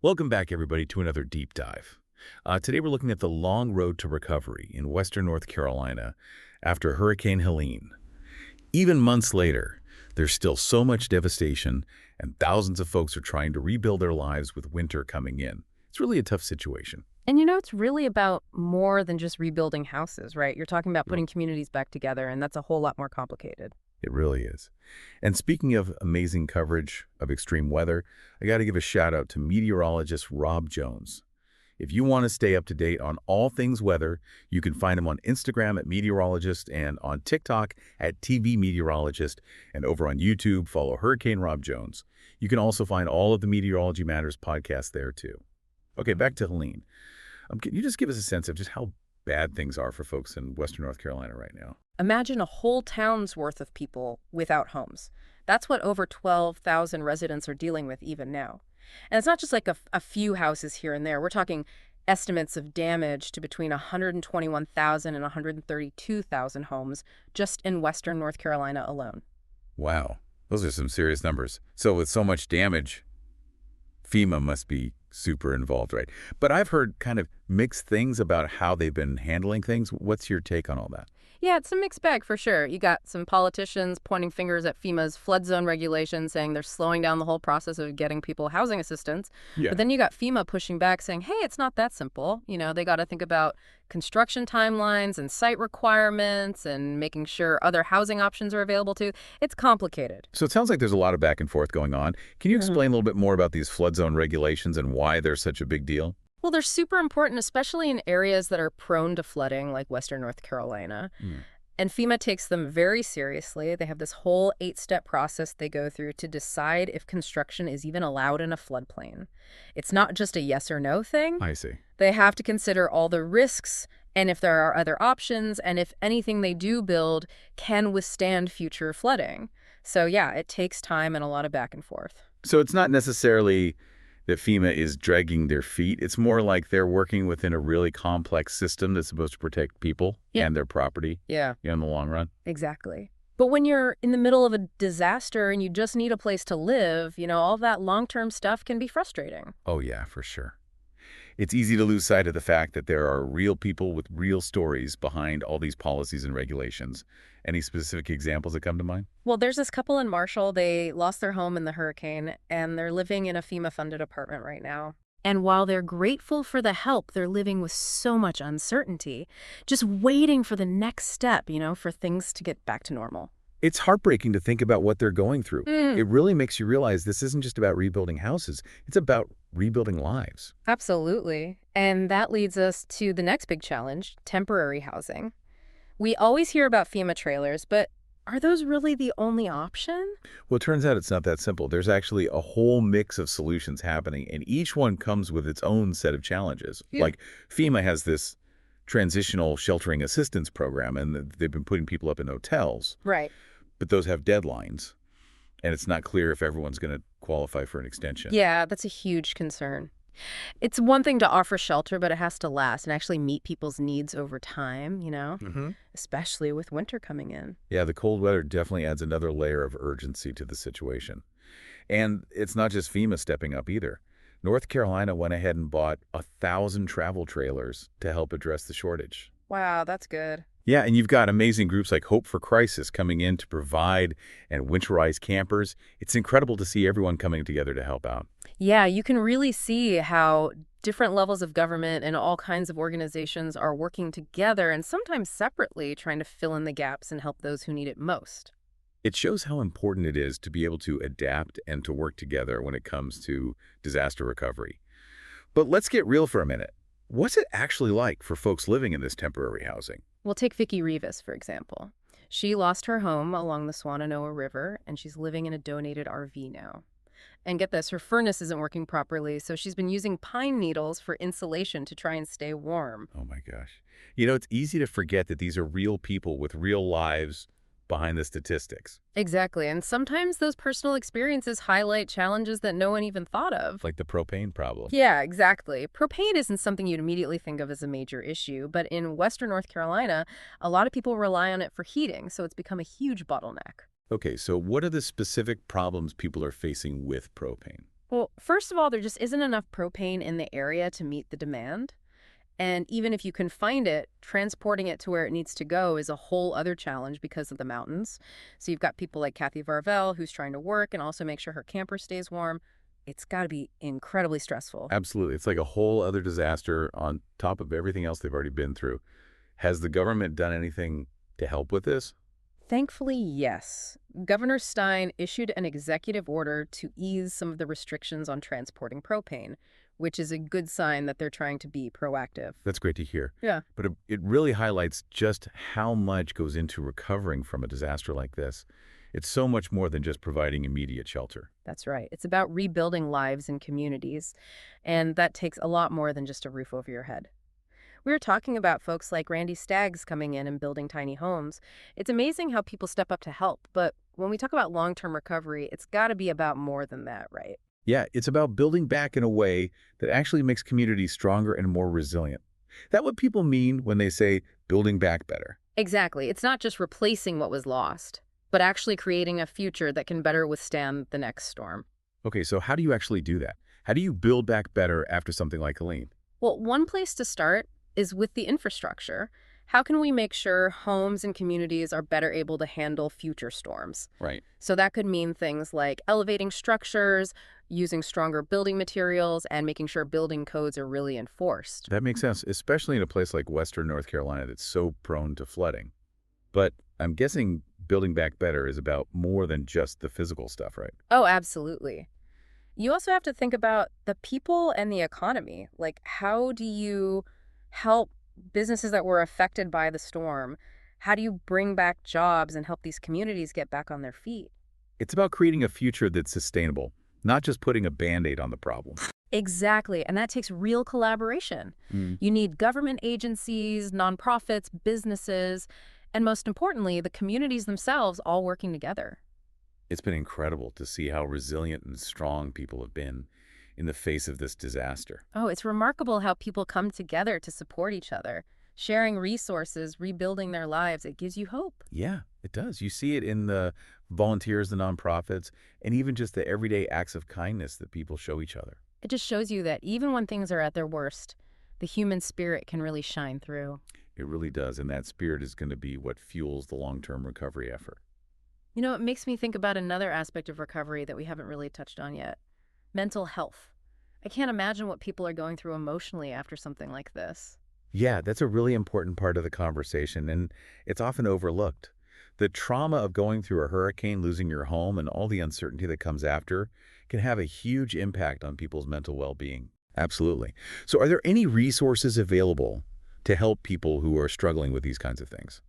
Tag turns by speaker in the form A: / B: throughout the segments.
A: Welcome back, everybody, to another deep dive. Today we're looking at the long road to recovery in western North Carolina after Hurricane Helene. Even months later, there's still so much devastation, and thousands of folks are trying to rebuild their lives with winter coming in. It's really a tough situation.
B: And it's really about more than just rebuilding houses, right? You're talking about putting communities back together, and that's a whole lot more complicated.
A: It really is. And speaking of amazing coverage of extreme weather, I got to give a shout out to meteorologist Rob Jones. If you want to stay up to date on all things weather, you can find him on Instagram at meteorologist and on TikTok at TV Meteorologist, and over on YouTube, follow Hurricane Rob Jones. You can also find all of the Meteorology Matters podcasts there too. Okay, back to Helene. Can you just give us a sense of just how bad things are for folks in western North Carolina right now?
B: Imagine a whole town's worth of people without homes. That's what over 12,000 residents are dealing with even now. And it's not just like a few houses here and there. We're talking estimates of damage to between 121,000 and 132,000 homes just in western North Carolina alone.
A: Wow, those are some serious numbers. So with so much damage, FEMA must be super involved, right? But I've heard kind of mixed things about how they've been handling things. What's your take on all that?
B: Yeah, it's a mixed bag for sure. You got some politicians pointing fingers at FEMA's flood zone regulations, saying they're slowing down the whole process of getting people housing assistance.
A: Yeah.
B: But then you got FEMA pushing back, saying, hey, it's not that simple. They got to think about construction timelines and site requirements and making sure other housing options are available too. It's complicated.
A: So it sounds like there's a lot of back and forth going on. Can you explain a little bit more about these flood zone regulations and why they're such a big deal?
B: Well, they're super important, especially in areas that are prone to flooding, like western North Carolina. And FEMA takes them very seriously. They have this whole 8-step process they go through to decide if construction is even allowed in a floodplain. It's not just a yes or no thing.
A: I see.
B: They have to consider all the risks and if there are other options and if anything they do build can withstand future flooding. So yeah, it takes time and a lot of back and forth.
A: So it's not necessarily that FEMA is dragging their feet. It's more like they're working within a really complex system that's supposed to protect people and their property in the long run.
B: Exactly. But when you're in the middle of a disaster and you just need a place to live, all that long-term stuff can be frustrating.
A: Oh, yeah, for sure. It's easy to lose sight of the fact that there are real people with real stories behind all these policies and regulations. Any specific examples that come to mind?
B: Well, there's this couple in Marshall. They lost their home in the hurricane, and they're living in a FEMA-funded apartment right now. And while they're grateful for the help, they're living with so much uncertainty, just waiting for the next step, for things to get back to normal.
A: It's heartbreaking to think about what they're going through. It really makes you realize this isn't just about rebuilding houses. It's about rebuilding lives.
B: Absolutely. And that leads us to the next big challenge, temporary housing. We always hear about FEMA trailers, but are those really the only option?
A: Well, it turns out it's not that simple. There's actually a whole mix of solutions happening, and each one comes with its own set of challenges. Like FEMA has this transitional sheltering assistance program, and they've been putting people up in hotels.
B: Right.
A: But those have deadlines, and it's not clear if everyone's going to qualify for an extension.
B: Yeah, that's a huge concern. It's one thing to offer shelter, but it has to last and actually meet people's needs over time, especially with winter coming in.
A: Yeah, the cold weather definitely adds another layer of urgency to the situation. And it's not just FEMA stepping up either. North Carolina went ahead and bought 1,000 travel trailers to help address the shortage.
B: Wow, that's good.
A: Yeah, and you've got amazing groups like Hope for Crisis coming in to provide and winterize campers. It's incredible to see everyone coming together to help out.
B: Yeah, you can really see how different levels of government and all kinds of organizations are working together and sometimes separately trying to fill in the gaps and help those who need it most.
A: It shows how important it is to be able to adapt and to work together when it comes to disaster recovery. But let's get real for a minute. What's it actually like for folks living in this temporary housing?
B: Well, take Vicki Rivas, for example. She lost her home along the Swannanoa River, and she's living in a donated RV now. And get this, her furnace isn't working properly, so she's been using pine needles for insulation to try and stay warm.
A: Oh my gosh. It's easy to forget that these are real people with real lives behind the statistics.
B: Exactly, and sometimes those personal experiences highlight challenges that no one even thought of.
A: Like the propane problem.
B: Yeah, exactly. Propane isn't something you'd immediately think of as a major issue, but in western North Carolina, a lot of people rely on it for heating, so it's become a huge bottleneck.
A: Okay, so what are the specific problems people are facing with propane?
B: Well, first of all, there just isn't enough propane in the area to meet the demand. And even if you can find it, transporting it to where it needs to go is a whole other challenge because of the mountains. So you've got people like Kathy Varvel, who's trying to work and also make sure her camper stays warm. It's got to be incredibly stressful.
A: Absolutely. It's like a whole other disaster on top of everything else they've already been through. Has the government done anything to help with this?
B: Thankfully, yes. Governor Stein issued an executive order to ease some of the restrictions on transporting propane, which is a good sign that they're trying to be proactive.
A: That's great to hear.
B: Yeah.
A: But it really highlights just how much goes into recovering from a disaster like this. It's so much more than just providing immediate shelter.
B: That's right. It's about rebuilding lives and communities, and that takes a lot more than just a roof over your head. We were talking about folks like Randy Staggs coming in and building tiny homes. It's amazing how people step up to help, but when we talk about long-term recovery, it's got to be about more than that, right?
A: Yeah, it's about building back in a way that actually makes communities stronger and more resilient. That's what people mean when they say building back better.
B: Exactly. It's not just replacing what was lost, but actually creating a future that can better withstand the next storm.
A: Okay, so how do you actually do that? How do you build back better after something like Helene?
B: Well, one place to start is with the infrastructure. How can we make sure homes and communities are better able to handle future storms?
A: Right.
B: So that could mean things like elevating structures, using stronger building materials, and making sure building codes are really enforced.
A: That makes sense, especially in a place like Western North Carolina that's so prone to flooding. But I'm guessing building back better is about more than just the physical stuff, right?
B: Oh, absolutely. You also have to think about the people and the economy. Like, how do you help businesses that were affected by the storm? How do you bring back jobs and help these communities get back on their feet?
A: It's about creating a future that's sustainable, not just putting a Band-Aid on the problem.
B: Exactly. And that takes real collaboration.
A: Mm.
B: You need government agencies, nonprofits, businesses, and most importantly, the communities themselves all working together.
A: It's been incredible to see how resilient and strong people have been in the face of this disaster.
B: Oh, it's remarkable how people come together to support each other, sharing resources, rebuilding their lives. It gives you hope.
A: Yeah, it does. You see it in the volunteers, the nonprofits, and even just the everyday acts of kindness that people show each other.
B: It just shows you that even when things are at their worst, the human spirit can really shine through.
A: It really does, and that spirit is going to be what fuels the long-term recovery effort.
B: You know, it makes me think about another aspect of recovery that we haven't really touched on yet: mental health. I can't imagine what people are going through emotionally after something like this.
A: Yeah, that's a really important part of the conversation, and it's often overlooked. The trauma of going through a hurricane, losing your home, and all the uncertainty that comes after can have a huge impact on people's mental well-being. Absolutely. So are there any resources available to help people who are struggling with these kinds of things?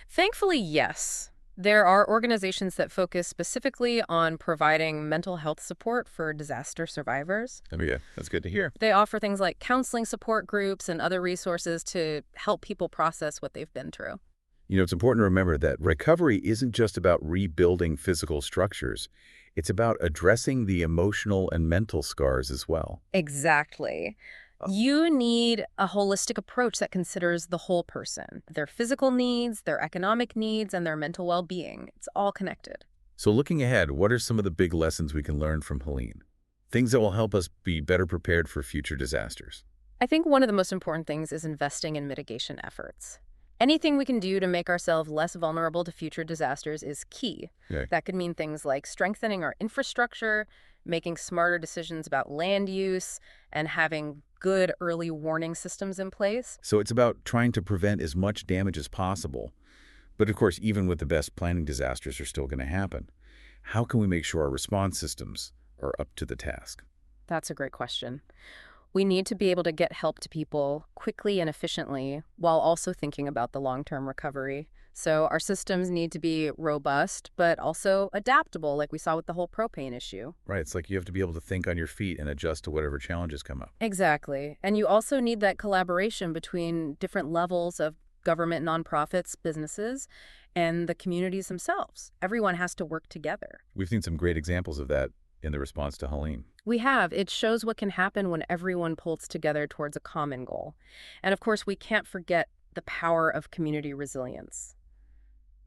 B: Thankfully, yes. There are organizations that focus specifically on providing mental health support for disaster survivors.
A: Oh, yeah, that's good to hear.
B: They offer things like counseling support groups and other resources to help people process what they've been through.
A: You know, it's important to remember that recovery isn't just about rebuilding physical structures. It's about addressing the emotional and mental scars as well.
B: Exactly. You need a holistic approach that considers the whole person, their physical needs, their economic needs, and their mental well-being. It's all connected.
A: So looking ahead, what are some of the big lessons we can learn from Helene? Things that will help us be better prepared for future disasters.
B: I think one of the most important things is investing in mitigation efforts. Anything we can do to make ourselves less vulnerable to future disasters is key.
A: Okay.
B: That could mean things like strengthening our infrastructure, making smarter decisions about land use, and having good early warning systems in place.
A: So it's about trying to prevent as much damage as possible. But of course, even with the best planning, disasters are still going to happen. How can we make sure our response systems are up to the task?
B: That's a great question. We need to be able to get help to people quickly and efficiently while also thinking about the long-term recovery. So our systems need to be robust, but also adaptable, like we saw with the whole propane issue.
A: Right, it's like you have to be able to think on your feet and adjust to whatever challenges come up.
B: Exactly. And you also need that collaboration between different levels of government, nonprofits, businesses, and the communities themselves. Everyone has to work together.
A: We've seen some great examples of that in the response to Helene.
B: We have. It shows what can happen when everyone pulls together towards a common goal. And of course, we can't forget the power of community resilience.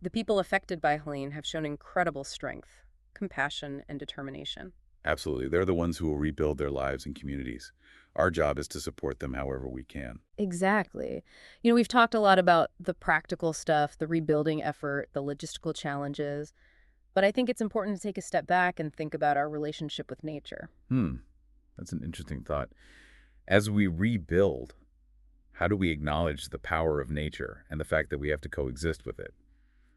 B: The people affected by Helene have shown incredible strength, compassion, and determination.
A: Absolutely. They're the ones who will rebuild their lives and communities. Our job is to support them however we can.
B: Exactly. We've talked a lot about the practical stuff, the rebuilding effort, the logistical challenges, but I think it's important to take a step back and think about our relationship with nature.
A: Hmm, that's an interesting thought. As we rebuild, how do we acknowledge the power of nature and the fact that we have to coexist with it,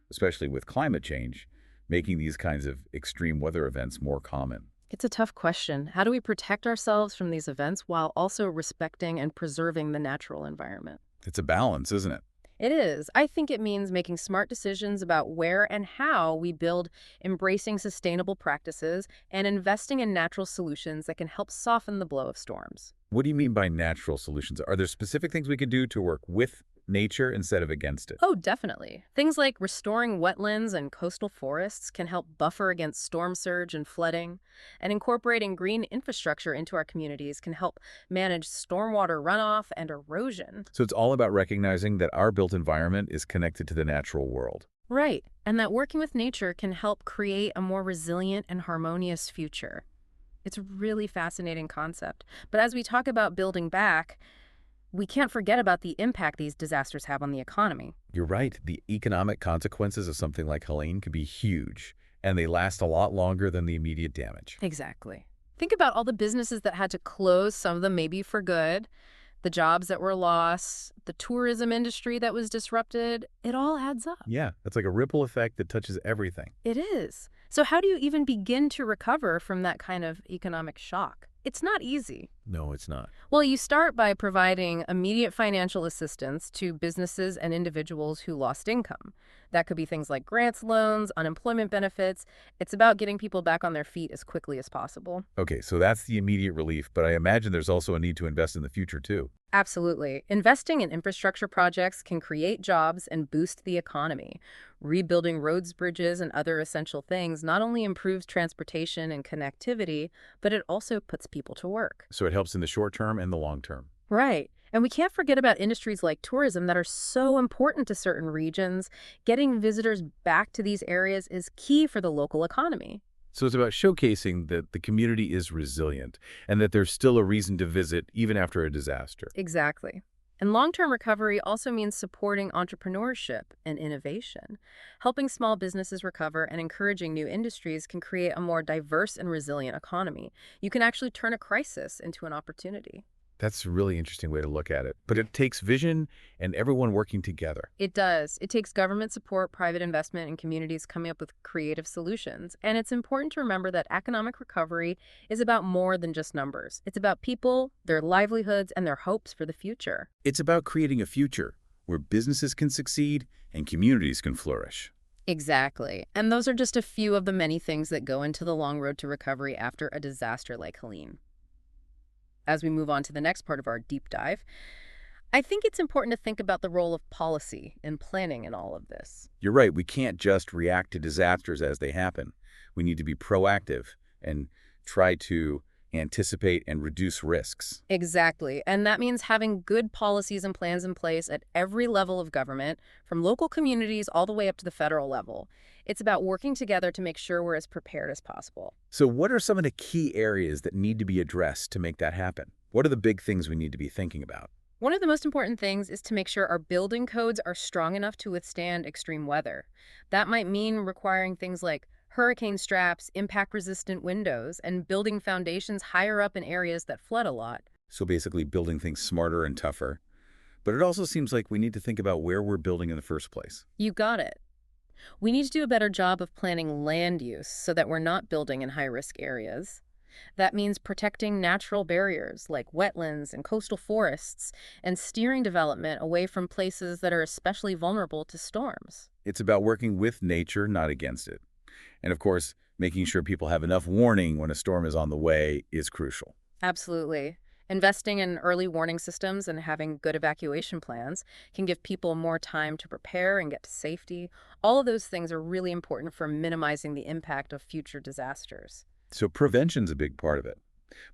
A: especially with climate change, making these kinds of extreme weather events more common?
B: It's a tough question. How do we protect ourselves from these events while also respecting and preserving the natural environment?
A: It's a balance, isn't it?
B: It is. I think it means making smart decisions about where and how we build, embracing sustainable practices, and investing in natural solutions that can help soften the blow of storms.
A: What do you mean by natural solutions? Are there specific things we can do to work with nature instead of against it?
B: Oh, definitely. Things like restoring wetlands and coastal forests can help buffer against storm surge and flooding, and incorporating green infrastructure into our communities can help manage stormwater runoff and erosion.
A: So it's all about recognizing that our built environment is connected to the natural world.
B: Right, and that working with nature can help create a more resilient and harmonious future. It's a really fascinating concept. But as we talk about building back, we can't forget about the impact these disasters have on the economy.
A: You're right. The economic consequences of something like Helene could be huge, and they last a lot longer than the immediate damage.
B: Exactly. Think about all the businesses that had to close, some of them maybe for good, the jobs that were lost, the tourism industry that was disrupted. It all adds up.
A: Yeah, that's like a ripple effect that touches everything.
B: It is. So how do you even begin to recover from that kind of economic shock? It's not easy.
A: No, it's not.
B: Well, you start by providing immediate financial assistance to businesses and individuals who lost income. That could be things like grants, loans, unemployment benefits. It's about getting people back on their feet as quickly as possible.
A: Okay, so that's the immediate relief, but I imagine there's also a need to invest in the future, too.
B: Absolutely. Investing in infrastructure projects can create jobs and boost the economy. Rebuilding roads, bridges, and other essential things not only improves transportation and connectivity, but it also puts people to work.
A: So it helps in the short term and the long term.
B: Right. And we can't forget about industries like tourism that are so important to certain regions. Getting visitors back to these areas is key for the local economy.
A: So it's about showcasing that the community is resilient and that there's still a reason to visit even after a disaster.
B: Exactly. And long-term recovery also means supporting entrepreneurship and innovation. Helping small businesses recover and encouraging new industries can create a more diverse and resilient economy. You can actually turn a crisis into an opportunity.
A: That's a really interesting way to look at it. But it takes vision and everyone working together.
B: It does. It takes government support, private investment, and communities coming up with creative solutions. And it's important to remember that economic recovery is about more than just numbers. It's about people, their livelihoods, and their hopes for the future.
A: It's about creating a future where businesses can succeed and communities can flourish.
B: Exactly. And those are just a few of the many things that go into the long road to recovery after a disaster like Helene. As we move on to the next part of our deep dive, I think it's important to think about the role of policy and planning in all of this.
A: You're right, we can't just react to disasters as they happen. We need to be proactive and try to anticipate and reduce risks.
B: Exactly. And that means having good policies and plans in place at every level of government, from local communities all the way up to the federal level. It's about working together to make sure we're as prepared as possible.
A: So what are some of the key areas that need to be addressed to make that happen? What are the big things we need to be thinking about?
B: One of the most important things is to make sure our building codes are strong enough to withstand extreme weather. That might mean requiring things like hurricane straps, impact-resistant windows, and building foundations higher up in areas that flood a lot.
A: So basically building things smarter and tougher. But it also seems like we need to think about where we're building in the first place.
B: You got it. We need to do a better job of planning land use so that we're not building in high-risk areas. That means protecting natural barriers like wetlands and coastal forests and steering development away from places that are especially vulnerable to storms.
A: It's about working with nature, not against it. And of course, making sure people have enough warning when a storm is on the way is crucial.
B: Absolutely. Investing in early warning systems and having good evacuation plans can give people more time to prepare and get to safety. All of those things are really important for minimizing the impact of future disasters.
A: So prevention's a big part of it.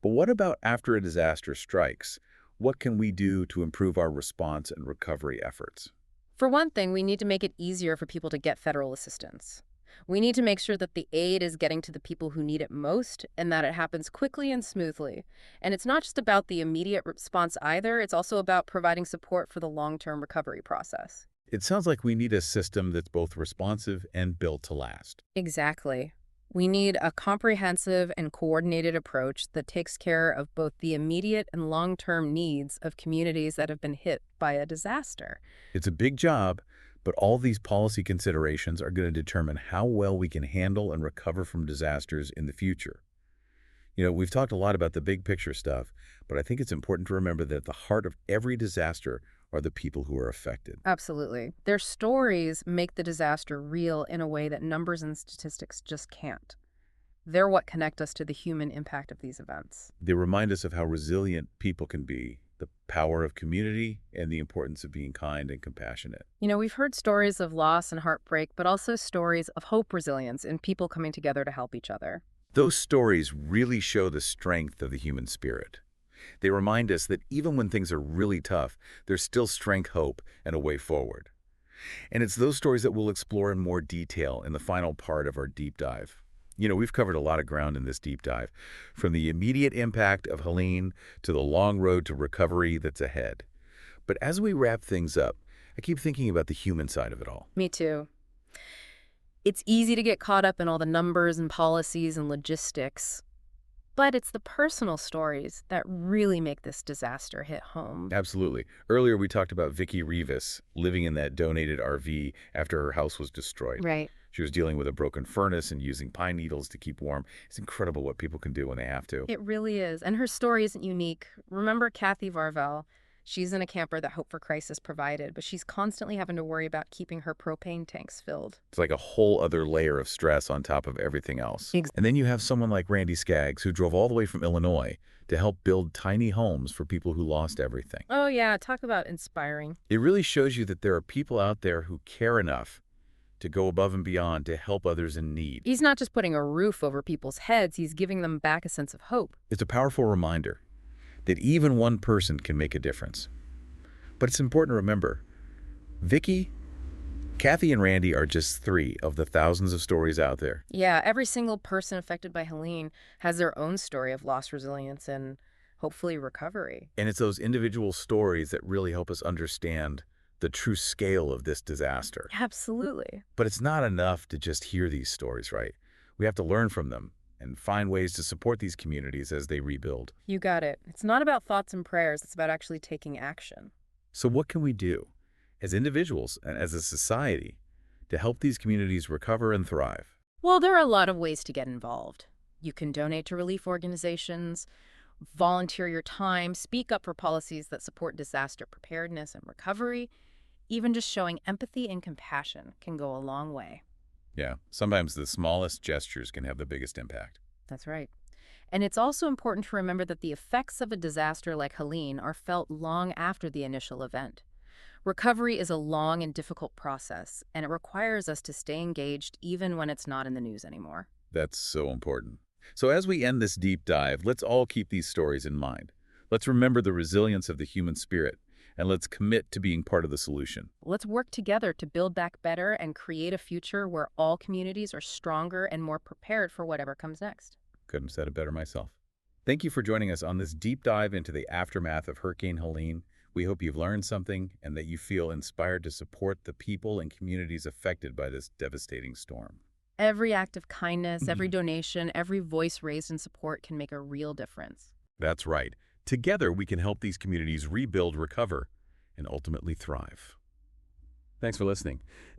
A: But what about after a disaster strikes? What can we do to improve our response and recovery efforts?
B: For one thing, we need to make it easier for people to get federal assistance. We need to make sure that the aid is getting to the people who need it most and that it happens quickly and smoothly. And it's not just about the immediate response either, it's also about providing support for the long-term recovery process.
A: It sounds like we need a system that's both responsive and built to last.
B: Exactly. We need a comprehensive and coordinated approach that takes care of both the immediate and long-term needs of communities that have been hit by a disaster.
A: It's a big job, but all these policy considerations are going to determine how well we can handle and recover from disasters in the future. We've talked a lot about the big picture stuff, but I think it's important to remember that at the heart of every disaster are the people who are affected.
B: Absolutely. Their stories make the disaster real in a way that numbers and statistics just can't. They're what connect us to the human impact of these events.
A: They remind us of how resilient people can be, the power of community, and the importance of being kind and compassionate.
B: We've heard stories of loss and heartbreak, but also stories of hope, resilience, and people coming together to help each other.
A: Those stories really show the strength of the human spirit. They remind us that even when things are really tough, there's still strength, hope, and a way forward. And it's those stories that we'll explore in more detail in the final part of our deep dive. We've covered a lot of ground in this deep dive, from the immediate impact of Helene to the long road to recovery that's ahead. But as we wrap things up, I keep thinking about the human side of it all.
B: Me too. It's easy to get caught up in all the numbers and policies and logistics, but it's the personal stories that really make this disaster hit home.
A: Absolutely. Earlier, we talked about Vicky Rivas living in that donated RV after her house was destroyed.
B: Right.
A: She was dealing with a broken furnace and using pine needles to keep warm. It's incredible what people can do when they have to.
B: It really is. And her story isn't unique. Remember Kathy Varvel? She's in a camper that Hope for Christ has provided, but she's constantly having to worry about keeping her propane tanks filled.
A: It's like a whole other layer of stress on top of everything else. And then you have someone like Randy Skaggs, who drove all the way from Illinois to help build tiny homes for people who lost everything.
B: Oh, yeah. Talk about inspiring.
A: It really shows you that there are people out there who care enough to go above and beyond to help others in need.
B: He's not just putting a roof over people's heads, he's giving them back a sense of hope.
A: It's a powerful reminder that even one person can make a difference. But it's important to remember, Vicky, Kathy, and Randy are just 3 of the thousands of stories out there.
B: Yeah, every single person affected by Helene has their own story of lost resilience and hopefully recovery.
A: And it's those individual stories that really help us understand the true scale of this disaster.
B: Absolutely.
A: But it's not enough to just hear these stories, right? We have to learn from them and find ways to support these communities as they rebuild.
B: You got it. It's not about thoughts and prayers, it's about actually taking action.
A: So what can we do as individuals and as a society to help these communities recover and thrive?
B: Well, there are a lot of ways to get involved. You can donate to relief organizations, volunteer your time, speak up for policies that support disaster preparedness and recovery. Even just showing empathy and compassion can go a long way.
A: Yeah, sometimes the smallest gestures can have the biggest impact.
B: That's right. And it's also important to remember that the effects of a disaster like Helene are felt long after the initial event. Recovery is a long and difficult process, and it requires us to stay engaged even when it's not in the news anymore.
A: That's so important. So as we end this deep dive, let's all keep these stories in mind. Let's remember the resilience of the human spirit, and let's commit to being part of the solution.
B: Let's work together to build back better and create a future where all communities are stronger and more prepared for whatever comes next.
A: Couldn't have said it better myself. Thank you for joining us on this deep dive into the aftermath of Hurricane Helene. We hope you've learned something and that you feel inspired to support the people and communities affected by this devastating storm.
B: Every act of kindness, every donation, every voice raised in support can make a real difference.
A: That's right. Together, we can help these communities rebuild, recover, and ultimately thrive. Thanks for listening.